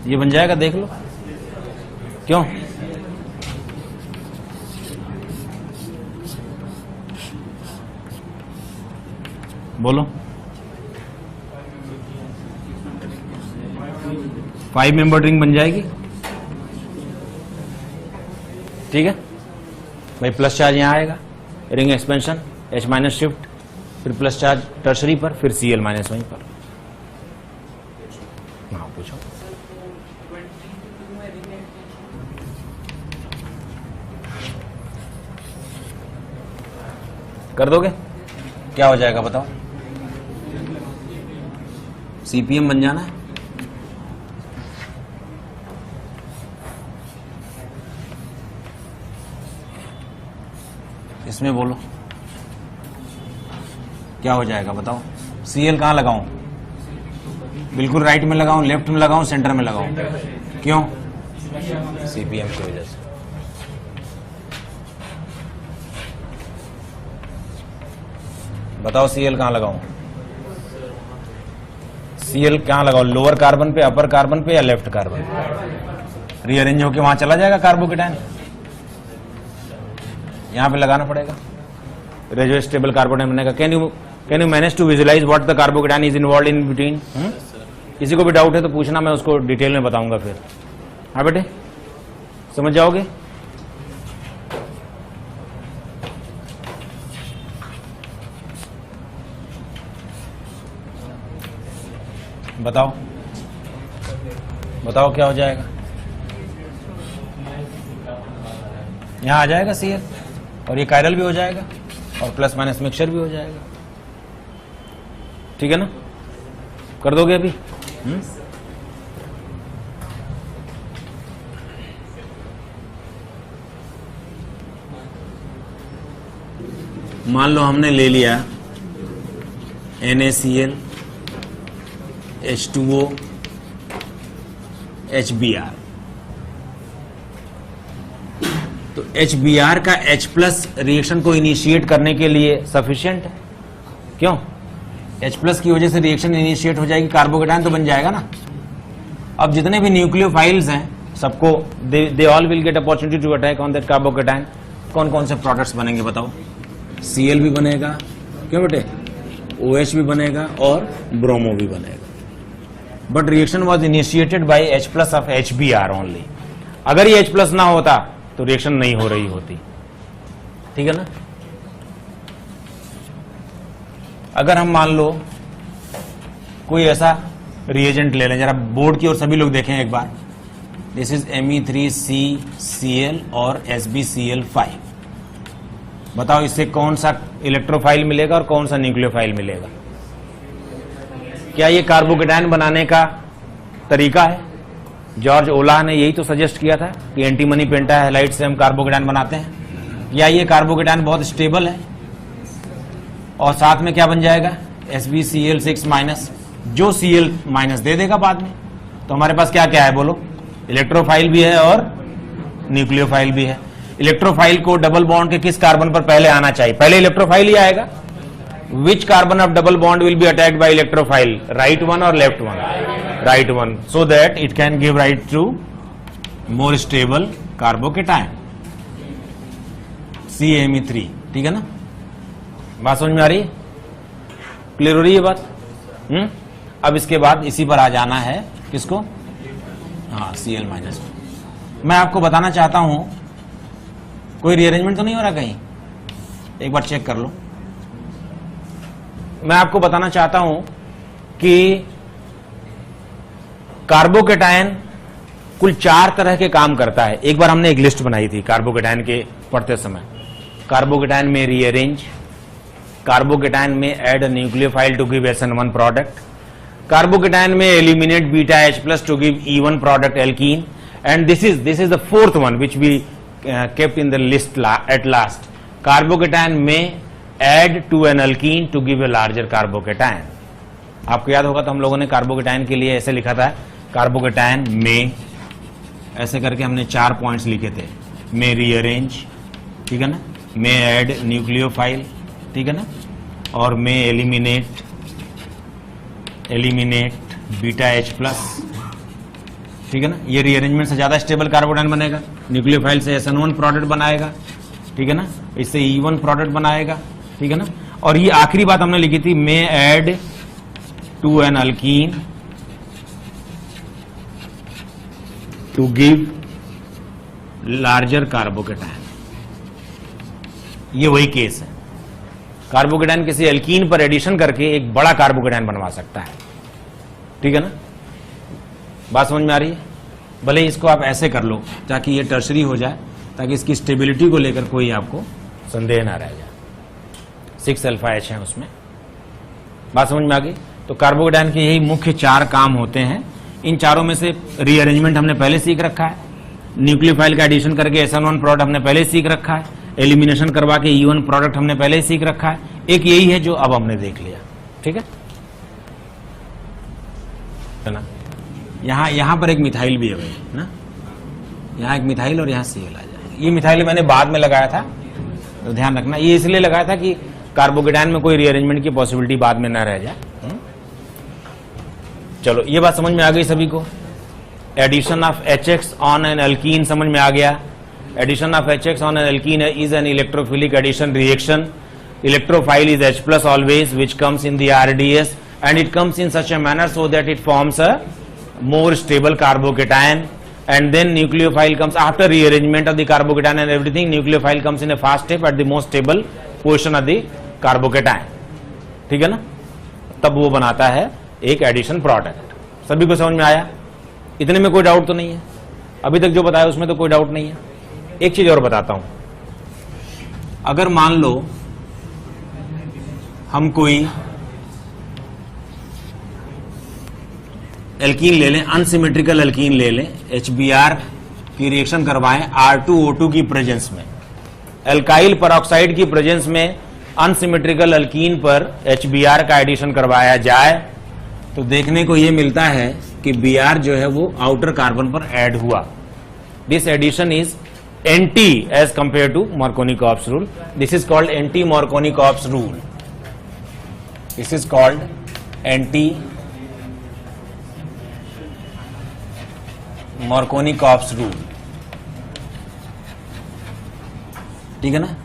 ये बन जाएगा, देख लो। क्यों? बोलो 5 मेंबर रिंग बन जाएगी। ठीक है भाई, प्लस चार्ज यहां आएगा, ring expansion H minus shift, फिर प्लस चार्ज टर्सरी पर, फिर Cl माइनस वहीं पर। हाँ पूछो। कर दोगे? क्या हो जाएगा बताओ? CPM बन जाना है। इसमें बोलो क्या हो जाएगा बताओ? Cl कहां लगाऊं? बिल्कुल राइट में लगाऊं, लेफ्ट में लगाऊं, सेंटर में लगाऊं? क्यों? CPM की वजह से। बताओ Cl कहां लगाऊं? Cl कहां लगाऊं? लोअर कार्बन पे, अपर कार्बन पे या लेफ्ट कार्बन पे? रीअरेंज होके वहां चला जाएगा कार्बोकेटाइन, यहां पे लगाना पड़ेगा। रेजो स्टेबल कार्बोकेटाइन बनेगा। Can you manage to visualise what the carbocation is involved in between? किसी को भी डाउट है तो पूछना, मैं उसको डिटेल में बताऊंगा फिर। हाँ बेटे, समझ जाओगे? बताओ बताओ क्या हो जाएगा? यहां आ जाएगा Cl, और ये कायरल भी हो जाएगा, और प्लस माइनस मिक्सचर भी हो जाएगा। ठीक है ना? कर दोगे अभी? मान लो हमने ले लिया NaCl H2O HBr, तो HBr का H प्लस रिएक्शन को इनिशिएट करने के लिए सफिशिएंट है। क्यों? H प्लस की वजह से रिएक्शन इनिशिएट हो जाएगी, कार्बोकेटाइन तो बन जाएगा ना। अब जितने भी न्यूक्लियोफाइल्स हैं सबको they all will get opportunity to attack on that carbocation. कौन कौन से प्रोडक्ट्स बनेंगे बताओ? Cl भी बनेगा, क्यों बेटे? OH भी बनेगा और ब्रोमो भी बनेगा। But reaction was initiated by H plus of HBr only. अगर ये H प्लस ना होता तो रिएक्शन नहीं हो रही होती। ठीक है ना? अगर हम मान लो कोई ऐसा रिएजेंट ले लें, जरा बोर्ड की ओर सभी लोग देखें एक बार। दिस इज Me3CCl और SbCl5। बताओ इससे कौन सा इलेक्ट्रोफाइल मिलेगा और कौन सा न्यूक्लियोफाइल मिलेगा? क्या ये कार्बोकेटाइन बनाने का तरीका है? जॉर्ज ओलाह ने यही तो सजेस्ट किया था कि एंटीमनी पेंटाहाइलाइड से हम कार्बोकेटाइन बनाते हैं। या ये कार्बोकेटाइन बहुत स्टेबल है और साथ में क्या बन जाएगा? SbCl6 माइनस, जो Cl माइनस दे देगा बाद में। तो हमारे पास क्या क्या है बोलो? इलेक्ट्रोफाइल भी है और न्यूक्लियोफाइल भी है। इलेक्ट्रोफाइल को डबल बॉन्ड के किस कार्बन पर पहले आना चाहिए? पहले इलेक्ट्रोफाइल ही आएगा। Which carbon of double bond will be attacked by electrophile? Right one और left one? Right one, so that it can give rise to more stable carbocation CaMe3। ठीक है ना? बात समझ में आ रही है? क्लियर हो रही है बात? अब इसके बाद इसी पर आ जाना है, किसको? हाँ, Cl माइनस। मैं आपको बताना चाहता हूं, कोई रीअरेंजमेंट तो नहीं हो रहा कहीं? एक बार चेक कर लो। मैं आपको बताना चाहता हूं कि कार्बोकेटाइन कुल 4 तरह के काम करता है। एक बार हमने एक लिस्ट बनाई थी कार्बोकेटाइन के पढ़ते समय। कार्बोकेटाइन में रीअरेंज, कार्बोकेटाइन में add nucleophile to give SN1 product, carbocation में eliminate beta H plus to give E1 product alkene, and this is the fourth one which we kept in the list at last. Carbocation में add to an alkene to give a larger carbocation. आपको याद होगा तो हम लोगों ने carbocation के लिए ऐसे लिखा था, कार्बोकेटाइन में, ऐसे करके हमने 4 पॉइंट्स लिखे थे। में रीअरेंज, ठीक है ना, में ऐड न्यूक्लियोफाइल, ठीक है ना, और में एलिमिनेट बीटा H प्लस, ठीक है ना। ये रीअरेंजमेंट से ज्यादा स्टेबल कार्बोकेटाइन बनेगा। न्यूक्लियोफाइल से SN1 प्रोडक्ट बनाएगा, ठीक है ना, इससे E1 प्रोडक्ट बनाएगा, ठीक है ना। और ये आखिरी बात हमने लिखी थी, may add to an alkene to give larger carbocation. ये वही केस है, कार्बोकेटायन किसी एल्कीन पर एडिशन करके एक बड़ा कार्बोकेटायन बनवा सकता है। ठीक है ना, बात समझ में आ रही है? भले ही इसको आप ऐसे कर लो ताकि ये टर्शरी हो जाए, ताकि इसकी स्टेबिलिटी को लेकर कोई आपको संदेह ना रह जाए। 6 अल्फा H है उसमें, बात समझ में आ गई? तो कार्बोकेटायन के यही मुख्य 4 काम होते हैं। इन चारों में से रीअरेंजमेंट हमने पहले सीख रखा है, न्यूक्लियोफाइल का एडिशन करके SN1 प्रोडक्ट हमने पहले सीख रखा है, एलिमिनेशन करवा के E1 प्रोडक्ट हमने पहले ही सीख रखा है। एक यही है जो अब हमने देख लिया। ठीक है ना, यहां पर एक मिथाइल भी है भाई ना, यहां एक मिथाइल और यहां Cl आ जाएगा। ये मिथाइल मैंने बाद में लगाया था, तो ध्यान रखना, ये इसलिए लगाया था कि कार्बोकेटायन में कोई रीअरेंजमेंट की पॉसिबिलिटी बाद में ना रह जाए। चलो, ये बात समझ में आ गई सभी को? Addition of HX on an alkene समझ में आ गया। Addition of HX on an alkene is an electrophilic addition reaction. Electrophile is H+ always, which comes in the RDS, and it comes in such a manner so that it forms a more stable carbocation, and then nucleophile comes after rearrangement of the carbocation and everything. Nucleophile comes in a fast step at the most stable position of the carbocation. ठीक है ना, तब वो बनाता है एक addition product. सभी को समझ में आया? इतने में कोई डाउट तो नहीं है? अभी तक जो बताया उसमें तो कोई डाउट नहीं है। एक चीज और बताता हूं, अगर मान लो हम कोई एल्कीन ले लें, अनसिमेट्रिकल एल्कीन ले लें, HBr की रिएक्शन करवाएं R2O2 की प्रेजेंस में, एल्काइल परऑक्साइड की प्रेजेंस में अनसिमेट्रिकल एल्कीन पर HBr का एडिशन करवाया जाए, तो देखने को यह मिलता है कि Br जो है वो आउटर कार्बन पर ऐड हुआ। This addition is anti as compare to Marconi-Cops rule. This is called anti Marconi-Cops rule. This is called anti Marconi-Cops rule. ठीक है ना,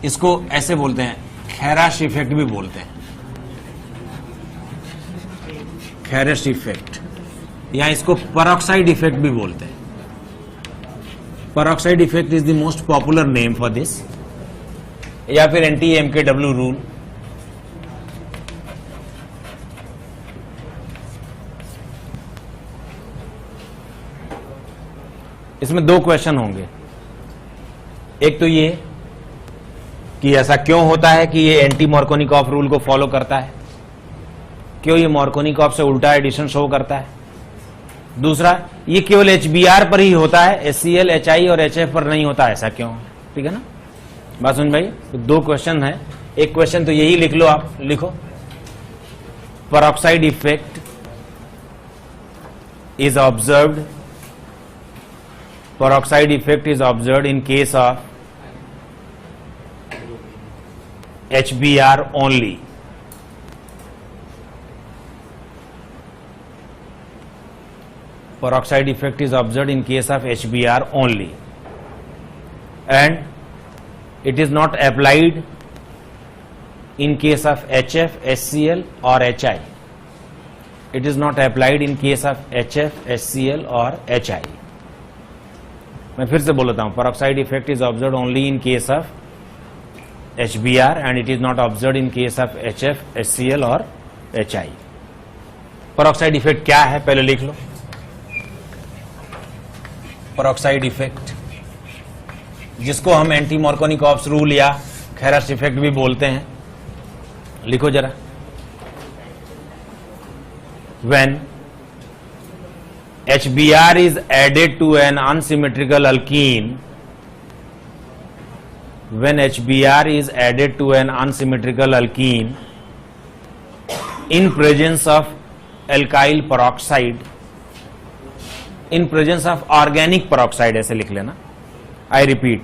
इसको ऐसे बोलते हैं, खैराश इफेक्ट भी बोलते हैं, खैराश इफेक्ट, या इसको परऑक्साइड इफेक्ट भी बोलते हैं। Peroxide effect is the most popular name for this, या फिर एंटी MKW रूल। इसमें 2 क्वेश्चन होंगे। एक तो ये कि ऐसा क्यों होता है कि ये एंटी Marconi-Cops रूल को फॉलो करता है, क्यों ये Marconi-Cops से उल्टा एडिशन शो करता है। दूसरा, ये केवल HBr पर ही होता है, HCl, HI और HF पर नहीं होता, ऐसा क्यों? ठीक है ना, बात समझ भाई? तो 2 क्वेश्चन है। एक क्वेश्चन तो यही लिख लो, आप लिखो, peroxide effect is observed, peroxide effect is observed in case of HBr only. Peroxide effect is observed in case of HBr only, and it is not applied in case of HF, HCl or HI. It is not applied in case of HF, HCl or HI. मैं फिर से बोलता हूं, peroxide effect is observed only in case of HBr and it is not observed in case of HF, HCl और HI. peroxide effect क्या है पहले लिख लो। peroxide effect, जिसको हम एंटी Marconi-Cops रूल या खैराश इफेक्ट भी बोलते हैं, लिखो जरा। When HBr is added to an unsymmetrical alkene, when HBr is added to an unsymmetrical alkene in presence of alkyl peroxide, in presence of organic peroxide, ऐसे लिख लेना। I repeat,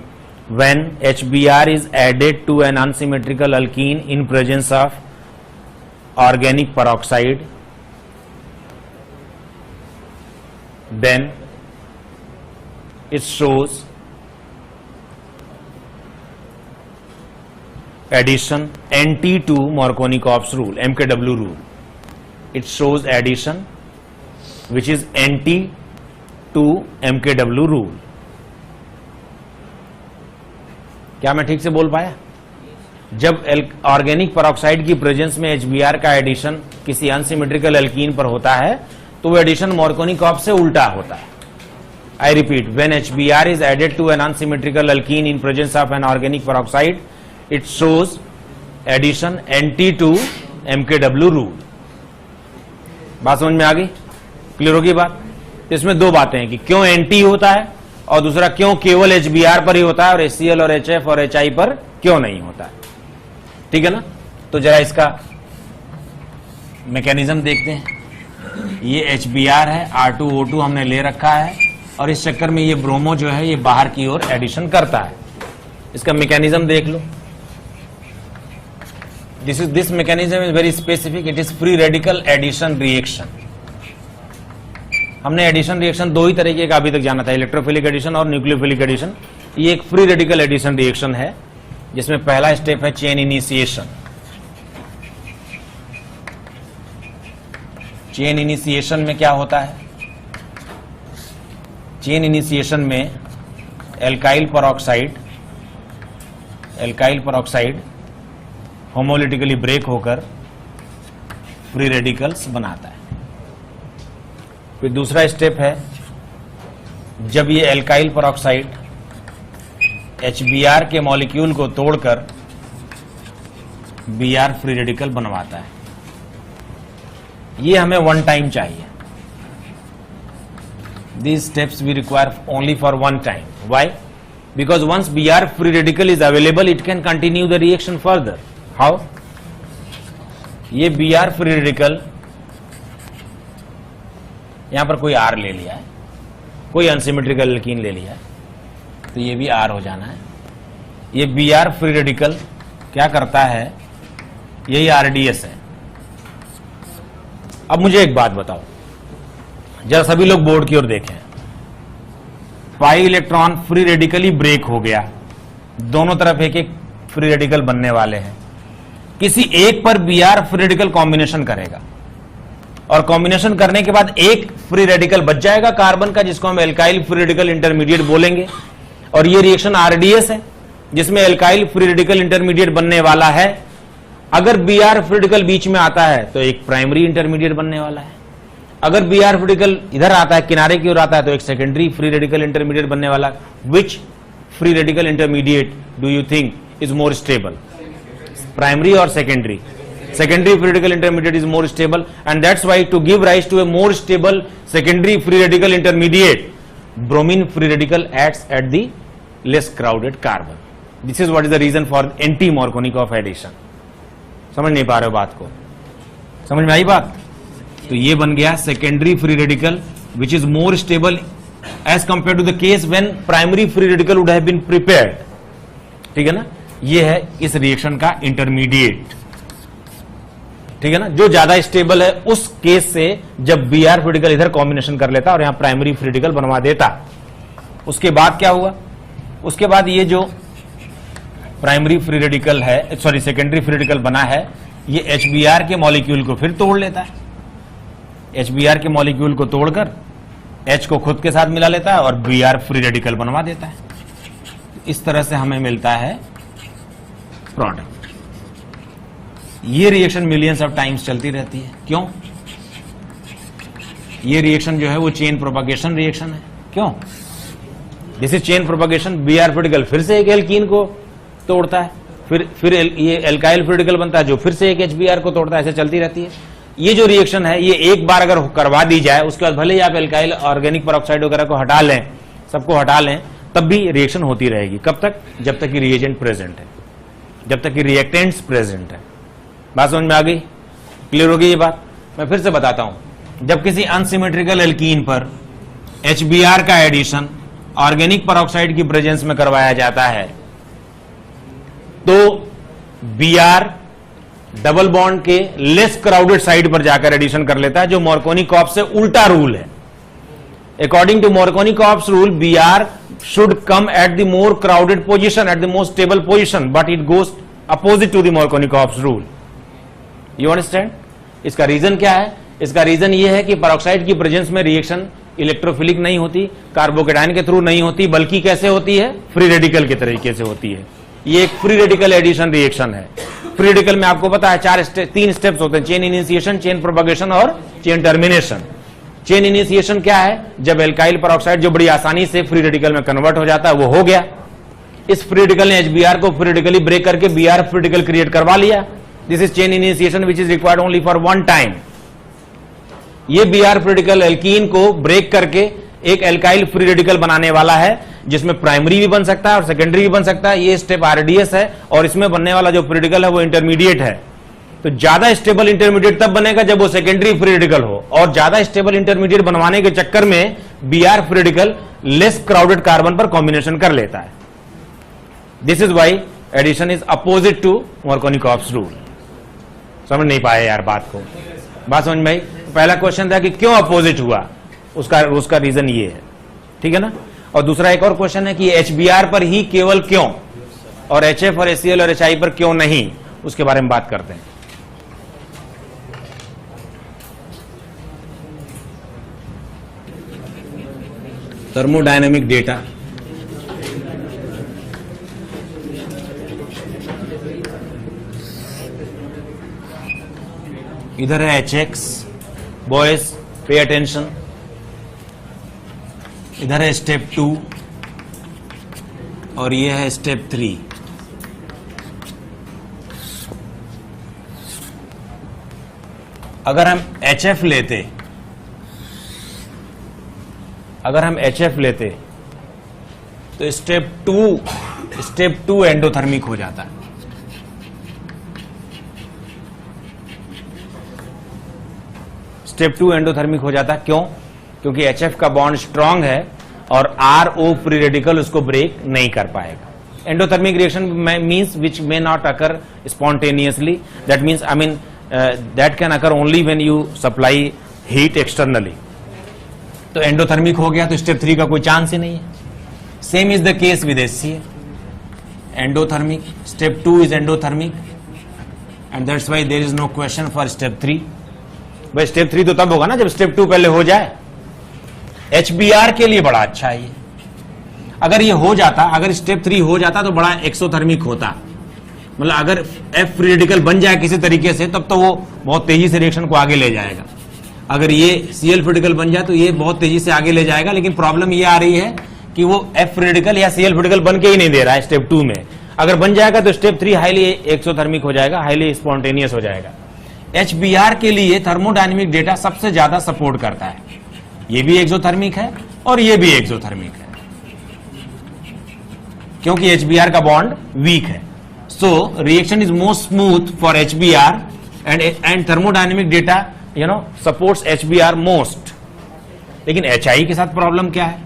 when HBr is added to an unsymmetrical alkene in presence of organic peroxide, then it shows addition NT to Marconi-Cops rule, MKW rule. It shows addition which is NT to MKW rule. क्या मैं ठीक से बोल पाया? जब organic peroxide की presence में HBr का एडिशन किसी अनसिमेट्रिकल एल्कीन पर होता है तो वो एडिशन Marconi-Cops से उल्टा होता है. I repeat, when HBr is added to an unsymmetrical alkene in presence of an organic peroxide, it shows addition NT to MKW rule. बात समझ में आ गई? क्लियर होगी बात? इसमें दो बातें हैं कि क्यों NT होता है और दूसरा क्यों केवल HBr पर ही होता है और HCl और HF और HI पर क्यों नहीं होता है. ठीक है ना? तो जरा इसका मैकेनिज्म देखते हैं. ये HBr है, R2O2 हमने ले रखा है और इस चक्कर में ये ब्रोमो जो है ये बाहर की ओर एडिशन करता है. इसका मैकेनिज्म देख लो. This mechanism is very specific. It is free radical addition reaction. हमने एडिशन रिएक्शन दो ही तरीके का अभी तक जाना था, इलेक्ट्रोफिलिक एडिशन और न्यूक्लियोफिलिक एडिशन. ये एक फ्री रेडिकल एडिशन रिएक्शन है जिसमें पहला स्टेप है चेन इनिशिएशन. चेन इनिशिएशन में क्या होता है? चेन इनिशिएशन में एल्काइल पेरोक्साइड होमोलिटिकली ब्रेक होकर फ्री रेडिकल्स बनाता है. फिर दूसरा स्टेप है जब ये एल्काइल पेरोक्साइड HBr के मॉलिक्यूल को तोड़कर Br फ्री रेडिकल बनवाता है. ये हमें वन टाइम चाहिए. These steps we require only for one time. Why? Because once Br free radical is available, it can continue the reaction further. How? ये Br free radical यहां पर कोई R ले लिया है, कोई अनसिमेट्रिकल एल्कीन ले लिया है, तो ये भी R हो जाना है. ये Br फ्री रेडिकल क्या करता है? यही RDS है. अब मुझे एक बात बताओ, जरा सभी लोग बोर्ड की ओर देखें. Pi electron free radically break हो गया, दोनों तरफ एक एक फ्री रेडिकल बनने वाले हैं. किसी एक पर Br फ्री रेडिकल कॉम्बिनेशन करेगा और कॉम्बिनेशन करने के बाद एक फ्री रेडिकल बच जाएगा कार्बन का, जिसको हम एल्काइल फ्री रेडिकल इंटरमीडिएट बोलेंगे. और ये रिएक्शन RDS है जिसमें एल्काइल फ्री रेडिकल इंटरमीडिएट बनने वाला है. अगर Br फ्री रेडिकल बीच में आता है तो एक प्राइमरी इंटरमीडिएट बनने वाला है. अगर Br फ्री रेडिकल इधर आता है, किनारे की ओर आता है, तो एक सेकेंडरी फ्री रेडिकल इंटरमीडिएट बनने वाला. Which free radical intermediate do you think is more stable? Primary और secondary? Secondary free radical intermediate is more stable, and that's why to give rise to a more stable secondary free radical intermediate, bromine free radical acts at the less crowded carbon. This is what is the reason for anti Marconi-Cops addition. समझ नहीं पा रहे हो बात को? समझ में आई बात? तो ये बन गया secondary free radical which is more stable as compare to the case when primary free radical would have been prepared. ठीक है ना? ये है इस रिएक्शन का इंटरमीडिएट. ठीक है ना? जो ज्यादा स्टेबल है उस केस से जब Br फ्री रेडिकल इधर कॉम्बिनेशन कर लेता और यहां प्राइमरी फ्री रेडिकल बनवा देता. उसके बाद क्या हुआ? उसके बाद ये जो प्राइमरी फ्री रेडिकल है, सॉरी सेकेंडरी फ्री रेडिकल बना है, ये HBr के मॉलिक्यूल को फिर तोड़ लेता है. HBr के मॉलिक्यूल को तोड़कर H को खुद के साथ मिला लेता है और Br फ्री रेडिकल बनवा देता है. इस तरह से हमें मिलता है प्रोडक्ट. ये रिएक्शन मिलियंस ऑफ टाइम्स चलती रहती है. क्यों? ये रिएक्शन जो है वो चेन प्रोपगेशन रिएक्शन है. क्यों? This is chain propagation. Br free radical फिर से एक एल्कीन को तोड़ता है, फिर ये एल्काइल फ्री रेडिकल बनता है जो फिर से एक HBr को तोड़ता है. ऐसे चलती रहती है. ये जो रिएक्शन है ये एक बार अगर करवा दी जाए, उसके बाद भले ही आप एल्काइल ऑर्गेनिक पेरोक्साइड वगैरह को हटा लें, सबको हटा लें, तब भी रिएक्शन होती रहेगी. कब तक? जब तक कि रिएजेंट प्रेजेंट है, जब तक कि रिएक्टेंट्स प्रेजेंट है. बात समझ में आ गई? क्लियर हो गई ये बात? मैं फिर से बताता हूं. जब किसी अनसिमेट्रिकल एल्कीन पर HBr का एडिशन ऑर्गेनिक पेरोक्साइड की प्रेजेंस में करवाया जाता है तो Br डबल बॉन्ड के लेस क्राउडेड साइड पर जाकर एडिशन कर लेता है, जो Marconi-Cops से उल्टा रूल है. According to Marconi-Cops rule, Br should come at the more crowded position, at the most stable position, but it goes opposite to the Markovnikov's rule. You understand? इसका रीजन क्या है? इसका रीजन ये है कि पेरोक्साइड की presence में reaction electrophilic नहीं होती, कार्बोकेटायन के थ्रू नहीं होती, बल्कि कैसे होती है? फ्री रेडिकल के तरीके से होती है। ये एक फ्री रेडिकल एडिशन रिएक्शन है। फ्री रेडिकल में आपको पता है तीन स्टेप्स होते हैं, चेन इनिशिएशन, चेन प्रोपगेशन और चेन टर्मिनेशन। चेन इनिशिएशन क्या है? जब एल्काइल पेरोक्साइड जो बड़ी आसानी से फ्री रेडिकल में कन्वर्ट हो जाता है वो हो गया। इस फ्री रेडिकल ने HBr को फ्री रेडिकली ब्रेक करके Br फ्री रेडिकल क्रिएट करवा लिया। This is chain initiation which is required only for one time. ये Br फ्री रेडिकल एल्कीन को ब्रेक करके एक एल्काइल फ्री रेडिकल बनाने वाला है, जिसमें प्राइमरी भी बन सकता है और सेकेंडरी भी बन सकता है। ये स्टेप RDS है और इसमें बनने वाला जो फ्री रेडिकल है वो इंटरमीडिएट है। तो ज्यादा स्टेबल इंटरमीडिएट तब बनेगा जब वो सेकेंडरी फ्री रेडिकल हो, और ज्यादा स्टेबल इंटरमीडिएट बनवाने के चक्कर में Br free radical less crowded carbon पर कॉम्बिनेशन कर लेता है। This is why addition is opposite to Markovnikov's rule. समझ नहीं पाए यार बात को? बात समझ में आई? पहला क्वेश्चन था कि क्यों अपोजिट हुआ, उसका रीजन ये है, ठीक है ना। और दूसरा एक और क्वेश्चन है कि HBr पर ही केवल क्यों, और HF और HCl और HI पर क्यों नहीं, उसके बारे में बात करते हैं। थर्मोडायनेमिक डेटा, इधर है HX, बॉयज पे अटेंशन, इधर है स्टेप 2 और ये है स्टेप 3। अगर हम HF लेते तो स्टेप 2 एंडोथर्मिक हो जाता है। स्टेप 2 एंडोथर्मिक हो जाता है क्यों? क्योंकि HF का बॉन्ड स्ट्रांग है और RO फ्री रेडिकल उसको ब्रेक नहीं कर पाएगा। Endothermic reaction means which may not occur spontaneously, that means that can occur only when you supply heat externally. तो एंडोथर्मिक हो गया तो स्टेप 3 का कोई चांस ही नहीं है। Same is the case with HCl, endothermic, step 2 is endothermic and that's why there is no question for step 3। भाई स्टेप 3 तो तब होगा ना जब स्टेप 2 पहले हो जाए। HBr के लिए बड़ा अच्छा है ये। अगर ये हो जाता, अगर स्टेप 3 हो जाता तो बड़ा एक्सोथर्मिक होता, मतलब अगर F फ्री रेडिकल बन जाए किसी तरीके से तब तो वो बहुत तेजी से रिएक्शन को आगे ले जाएगा। अगर ये Cl फ्री रेडिकल बन जाए तो ये बहुत तेजी से आगे ले जाएगा, लेकिन प्रॉब्लम ये आ रही है कि वो F फ्री रेडिकल या Cl फ्री रेडिकल बन के ही नहीं दे रहा है स्टेप 2 में। अगर बन जाएगा तो स्टेप 3 हाईली एक्सोथर्मिक हो जाएगा, हाईली स्पॉन्टेनियस हो जाएगा। HBr के लिए थर्मोडायनेमिक डेटा सबसे ज्यादा सपोर्ट करता है। ये भी एक्सोथर्मिक है और ये भी एक्सोथर्मिक है, क्योंकि HBr का बॉन्ड वीक है। So reaction is most smooth for HBr and thermodynamic data supports HBr most. लेकिन HI के साथ प्रॉब्लम क्या है?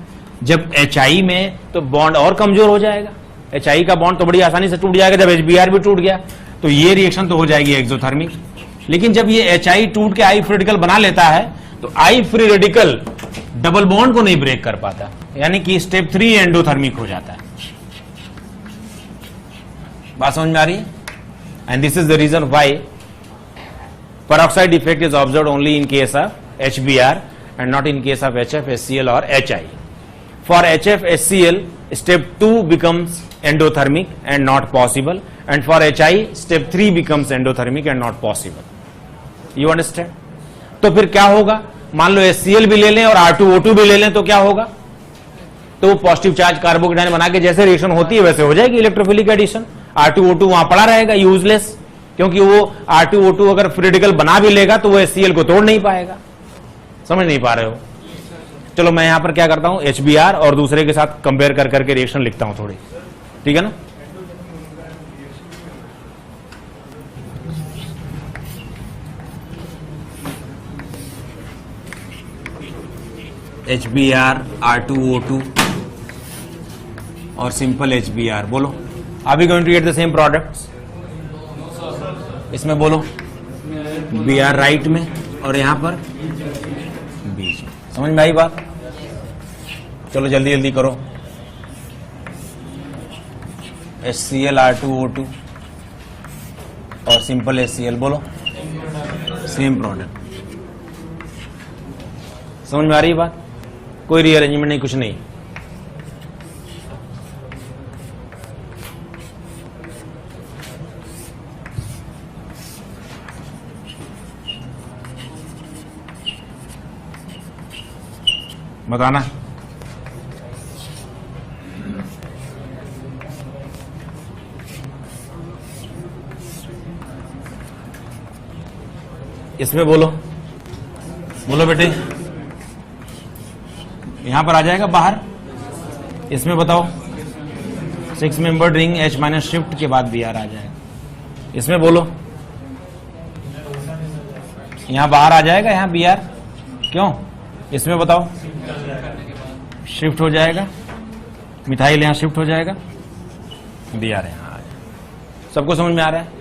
जब HI में तो बॉन्ड और कमजोर हो जाएगा। HI का बॉन्ड तो बड़ी आसानी से टूट जाएगा, जब HBr भी टूट गया तो ये रिएक्शन तो हो जाएगी एक्सोथर्मिक। लेकिन जब ये HI टूट के I फ्री रेडिकल बना लेता है तो I free radical double bond को नहीं ब्रेक कर पाता, यानी कि स्टेप 3 एंडोथर्मिक हो जाता है। बात समझ में आ रही है? And this is the reason why peroxide effect is observed only in case of HBr and not in case of HF, HCl or HI. For HF, HCl, step 2 becomes endothermic and not possible, and for HI, step 3 becomes endothermic and not possible. You understand? तो फिर क्या होगा? मान लो HCl भी ले लें और R2O2 भी ले लें तो क्या होगा? तो वो पॉजिटिव चार्ज कार्बोकेटायन बना के जैसे रिएक्शन होती है वैसे हो जाएगी इलेक्ट्रोफिलिक एडिशन। R2O2 वहां पड़ा रहेगा यूजलेस, क्योंकि वो R2O2 अगर फ्री रेडिकल बना भी लेगा तो वो HCl को तोड़ नहीं पाएगा। समझ नहीं पा रहे हो? चलो मैं यहां पर क्या करता हूं, HBr और दूसरे के साथ कंपेयर कर करके रिएक्शन लिखता हूं थोड़ी, ठीक है ना। HBr, R2O2 और सिंपल HBr। बोलो, are we going to get the same products? इसमें बोलो Br राइट में और यहां पर बीच में। समझ में आई बात? चलो जल्दी जल्दी करो। HCl, R2O2 और सिंपल HCl, बोलो सेम प्रोडक्ट। समझ में आ रही है बात? कोई रीअरेंजमेंट नहीं, कुछ नहीं। बताना। इसमें बोलो, बोलो बेटे, यहां पर आ जाएगा बाहर। इसमें बताओ 6 membered ring H minus shift के बाद Br आ जाएगा। इसमें बोलो, यहां बाहर आ जाएगा, यहां Br क्यों? इसमें बताओ, शिफ्ट हो जाएगा, मिथाइल यहां शिफ्ट हो जाएगा, Br यहां आ जाएगा। सबको समझ में आ रहा है?